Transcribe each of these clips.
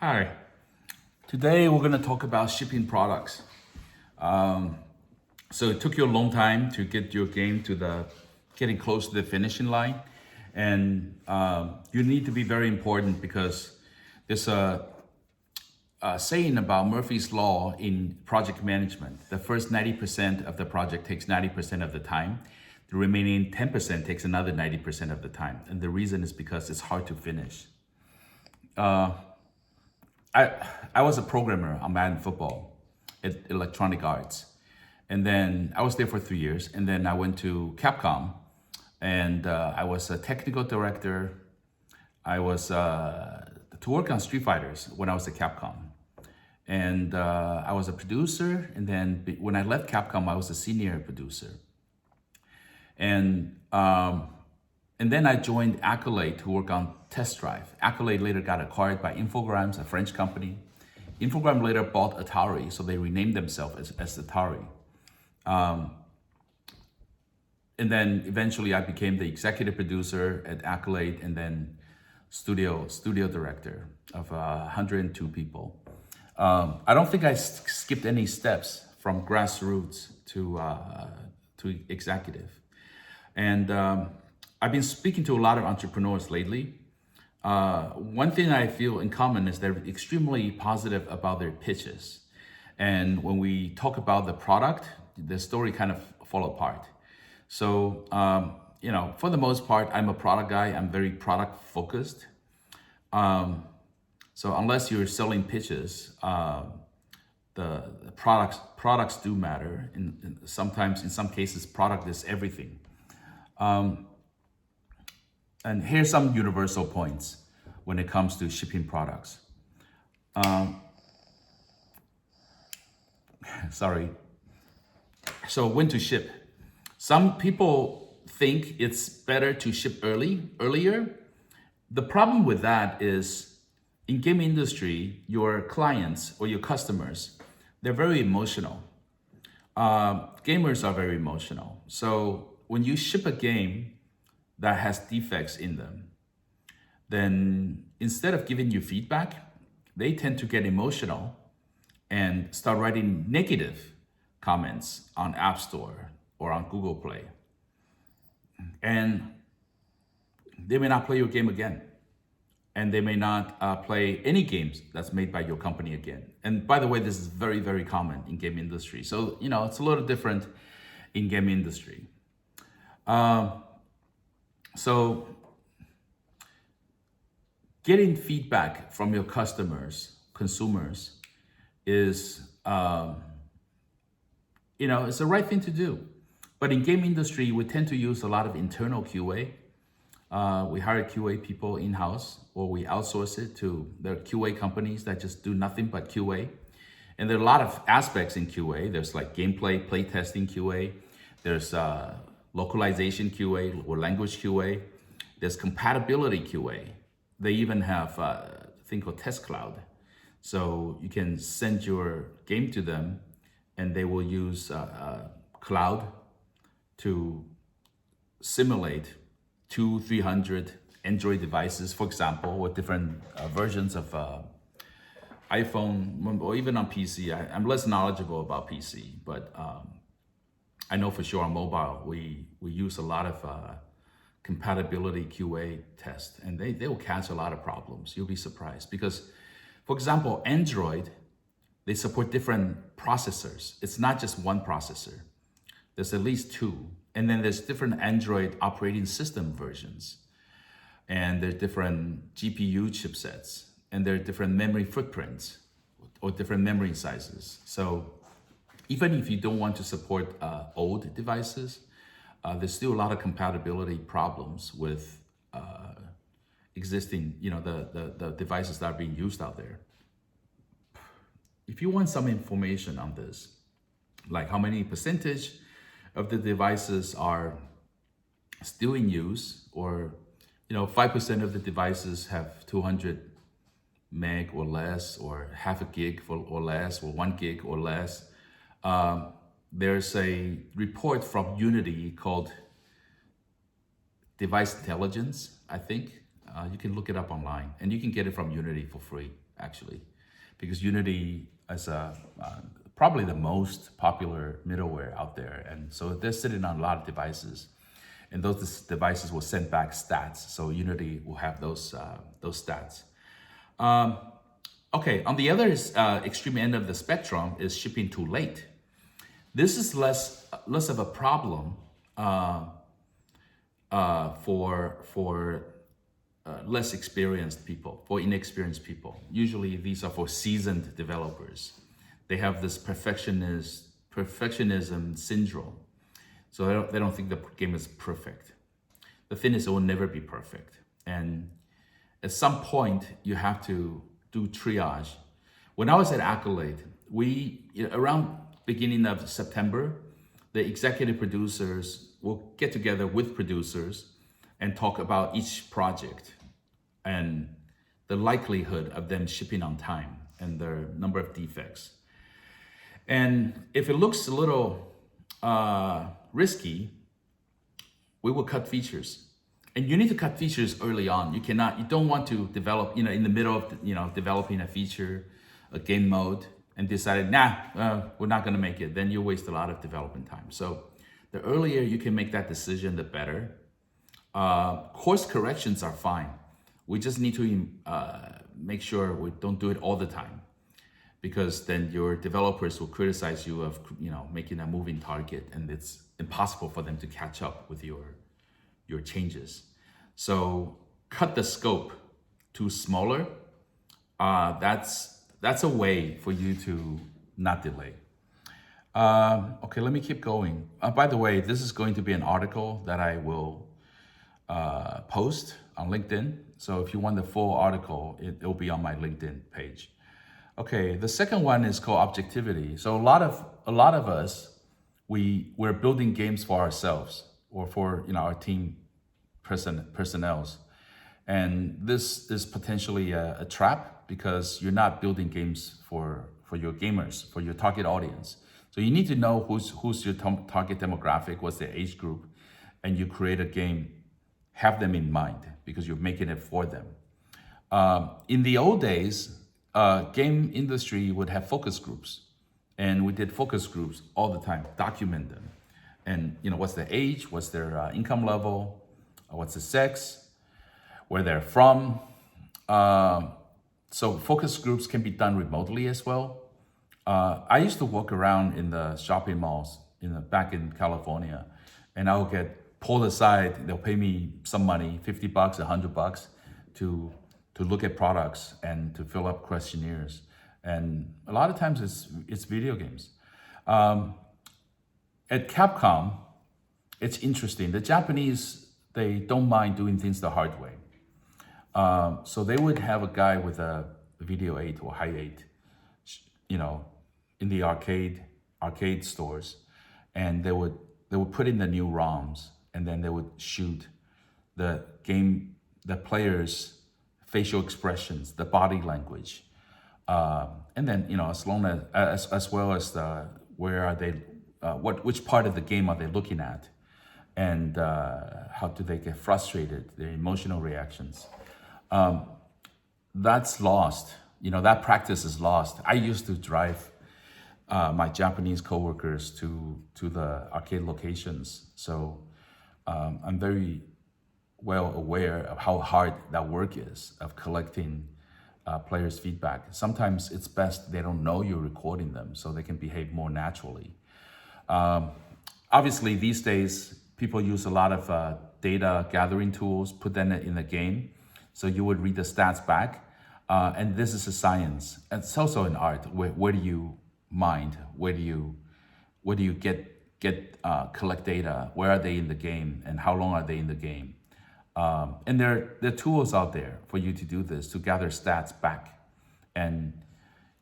Hi, today we're going to talk about shipping products. So it took you a long time to get your game to getting close to the finishing line. And you need to be very important because there's a saying about Murphy's Law in project management. The first 90% of the project takes 90% of the time. The remaining 10% takes another 90% of the time. And the reason is because it's hard to finish. I was a programmer on Madden football at Electronic Arts. And then I was there for 3 years. And then I went to Capcom and I was a technical director. I was to work on Street Fighters when I was at Capcom. And I was a producer. And then when I left Capcom, I was a senior producer. And then I joined Accolade to work on Test Drive. Accolade later got acquired by Infogrames, a French company. Infogrames later bought Atari, so they renamed themselves as Atari. And then eventually I became the executive producer at Accolade and then studio director of 102 people. I don't think I skipped any steps from grassroots to executive. And I've been speaking to a lot of entrepreneurs lately. One thing I feel in common is they're extremely positive about their pitches. And when we talk about the product, the story kind of fall apart. So, for the most part, I'm a product guy. I'm very product focused. So unless you're selling pitches, the products do matter. Sometimes, in some cases, product is everything. And here's some universal points when it comes to shipping products. Sorry. So when to ship? Some people think it's better to ship earlier. The problem with that is in game industry, your clients or your customers, they're very emotional. Gamers are very emotional. So when you ship a game that has defects in them, then instead of giving you feedback, they tend to get emotional and start writing negative comments on App Store or on Google Play. And they may not play your game again. And they may not play any games that's made by your company again. And by the way, this is very, very common in game industry. So, it's a little different in game industry. So getting feedback from your consumers is, it's the right thing to do. But in game industry, we tend to use a lot of internal QA. We hire QA people in-house or we outsource it to the QA companies that just do nothing but QA. And there are a lot of aspects in QA. There's like gameplay, playtesting QA. There's localization QA or language QA. There's compatibility QA. They even have a thing called Test Cloud. So you can send your game to them and they will use cloud to simulate 200-300 Android devices, for example, with different versions of iPhone or even on PC. I'm less knowledgeable about PC, but I know for sure on mobile, we use a lot of compatibility QA tests, and they will catch a lot of problems. You'll be surprised because, for example, Android, they support different processors. It's not just one processor. There's at least two. And then there's different Android operating system versions. And there's different GPU chipsets. And there are different memory footprints or different memory sizes. So even if you don't want to support old devices, there's still a lot of compatibility problems with existing, the devices that are being used out there. If you want some information on this, like how many percentage of the devices are still in use, or 5% of the devices have 200 meg or less, or half a gig or less, or 1 gig or less. There's a report from Unity called Device Intelligence, I think. You can look it up online and you can get it from Unity for free. actually, because Unity is probably the most popular middleware out there. And so they're sitting on a lot of devices, and those devices will send back stats. So Unity will have those stats. Okay, on the other extreme end of the spectrum is shipping too late. This is less of a problem for less experienced people, for inexperienced people. Usually these are for seasoned developers. They have this perfectionism syndrome. So they don't think the game is perfect. The thing is, it will never be perfect. And at some point, you have to do triage. When I was at Accolade, around beginning of September, the executive producers will get together with producers and talk about each project and the likelihood of them shipping on time and their number of defects. And if it looks a little risky, we will cut features. And you need to cut features early on. You don't want to develop, in the middle of, developing a feature, a game mode, and decided, we're not gonna make it. Then you waste a lot of development time. So the earlier you can make that decision, the better. Course corrections are fine. We just need to make sure we don't do it all the time, because then your developers will criticize you of making a moving target, and it's impossible for them to catch up with your changes. So cut the scope to smaller. That's a way for you to not delay. Okay, let me keep going. By the way, this is going to be an article that I will post on LinkedIn. So if you want the full article, it'll be on my LinkedIn page. Okay, the second one is called Objectivity. So a lot of us, we're building games for ourselves or for our team personnels, and this is potentially a trap, because you're not building games for your gamers, for your target audience. So you need to know who's your target demographic, what's their age group, and you create a game, have them in mind, because you're making it for them. In the old days, game industry would have focus groups, and we did focus groups all the time, document them. And what's their age, what's their income level, what's the sex, where they're from. So focus groups can be done remotely as well. I used to walk around in the shopping malls back in California, and I'll get pulled aside. They'll pay me some money, $50, $100, to look at products and to fill up questionnaires. And a lot of times it's video games. At Capcom, it's interesting. The Japanese, they don't mind doing things the hard way. So they would have a guy with a video 8 or high 8, in the arcade stores, and they would put in the new ROMs, and then they would shoot the players' facial expressions, the body language, and then as well as where are they, which part of the game are they looking at, and how do they get frustrated, their emotional reactions. That's lost. That practice is lost. I used to drive my Japanese coworkers to the arcade locations, so I'm very well aware of how hard that work is of collecting players' feedback. Sometimes it's best they don't know you're recording them, so they can behave more naturally. Obviously, these days people use a lot of data gathering tools, put them in the game, so you would read the stats back. And this is a science. And it's also an art. Where do you mine? Where do you collect data? Where are they in the game, and how long are they in the game? And there are tools out there for you to do this, to gather stats back, and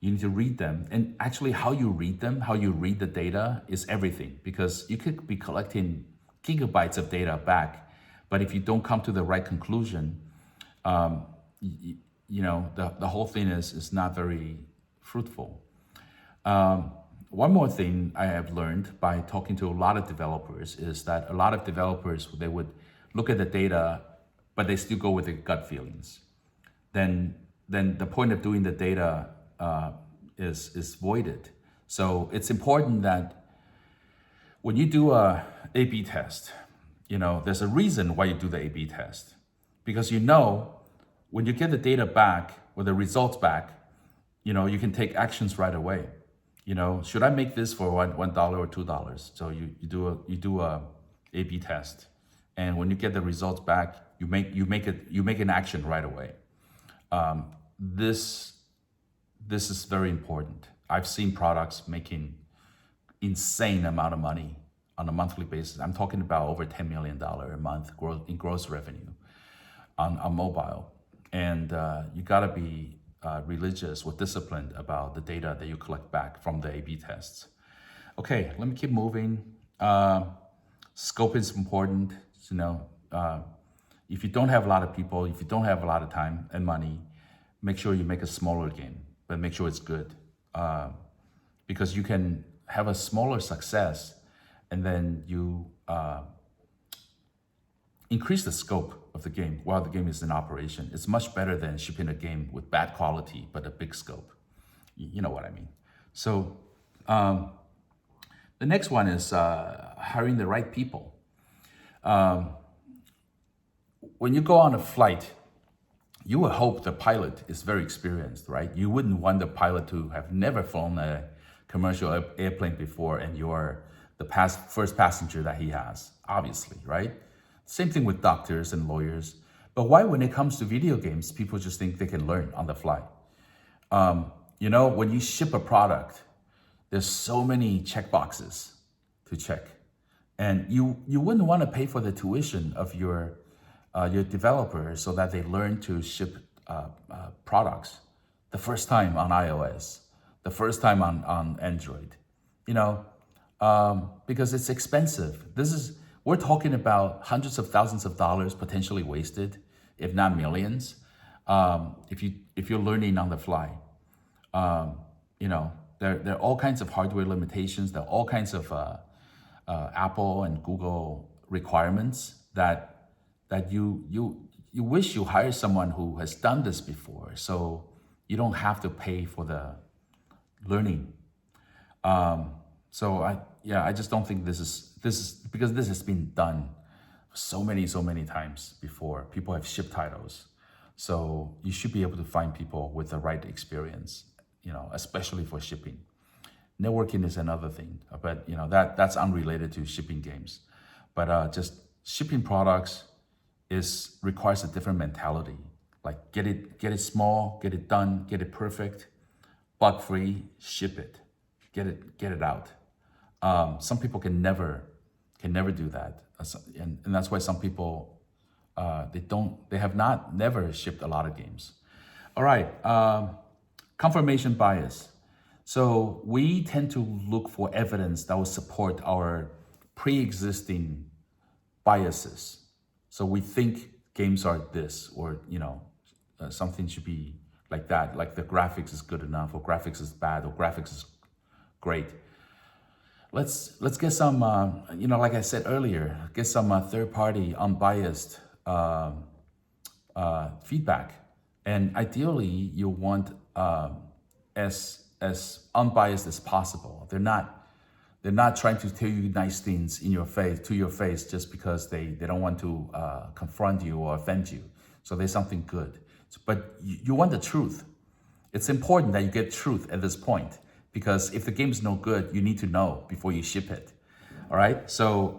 you need to read them. And actually, how you read them, how you read the data is everything, because you could be collecting gigabytes of data back, but if you don't come to the right conclusion, the whole thing is not very fruitful. One more thing I have learned by talking to a lot of developers is that a lot of developers, they would look at the data, but they still go with their gut feelings. Then then the point of doing the data is voided. So it's important that when you do a A/B test, there's a reason why you do the A/B test, because when you get the data back or the results back, you can take actions right away. Should I make this for $1 or $2? So you do a A/B test, and when you get the results back, you make an action right away. This is very important. I've seen products making insane amount of money on a monthly basis. I'm talking about over $10 million a month in gross revenue on mobile. And you gotta be religious or disciplined about the data that you collect back from the A/B tests. Okay, let me keep moving. Scope is important. If you don't have a lot of people, if you don't have a lot of time and money, make sure you make a smaller game, but make sure it's good. Because you can have a smaller success and then you increase the scope of the game while the game is in operation. It's much better than shipping a game with bad quality, but a big scope. You know what I mean? So the next one is hiring the right people. When you go on a flight, you would hope the pilot is very experienced, right? You wouldn't want the pilot to have never flown a commercial airplane before and you're the first passenger that he has, obviously, right? Same thing with doctors and lawyers. But why, when it comes to video games, people just think they can learn on the fly? When you ship a product, there's so many check boxes to check. And you wouldn't want to pay for the tuition of your developers so that they learn to ship products the first time on iOS, the first time on Android, because it's expensive. We're talking about hundreds of thousands of dollars potentially wasted, if not millions, if you're learning on the fly. There are all kinds of hardware limitations. There are all kinds of Apple and Google requirements that you wish you hire someone who has done this before, so you don't have to pay for the learning. I just don't think this is because this has been done so many times before. People have shipped titles, so you should be able to find people with the right experience, especially for shipping. Networking is another thing, but that's unrelated to shipping games. But just shipping products requires a different mentality. Like get it small, get it done, get it perfect, bug free, ship it, get it out. Some people can never do that, and that's why some people they have never shipped a lot of games. All right, confirmation bias. So we tend to look for evidence that will support our pre-existing biases. So we think games are this, or something should be like that, like the graphics is good enough, or graphics is bad, or graphics is great. Let's get some, like I said earlier, get some third-party, unbiased feedback, and ideally you want as unbiased as possible. They're not trying to tell you nice things to your face just because they don't want to confront you or offend you. So there's something good. But you want the truth. It's important that you get truth at this point, because if the game's no good, you need to know before you ship it. All right. So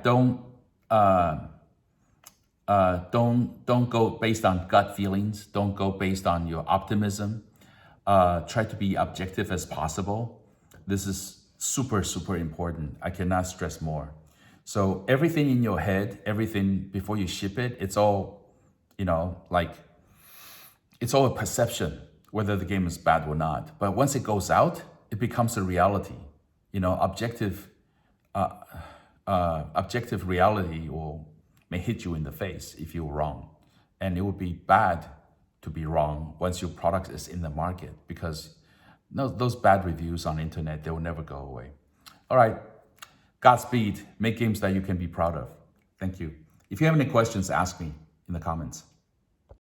don't go based on gut feelings. Don't go based on your optimism. Try to be objective as possible. This is super important. I cannot stress more. So everything in your head, everything before you ship it, it's all, it's all a perception, whether the game is bad or not. But once it goes out, it becomes a reality. Objective reality may hit you in the face if you're wrong. And it would be bad to be wrong once your product is in the market, because those bad reviews on the internet, they will never go away. All right, Godspeed. Make games that you can be proud of. Thank you. If you have any questions, ask me in the comments.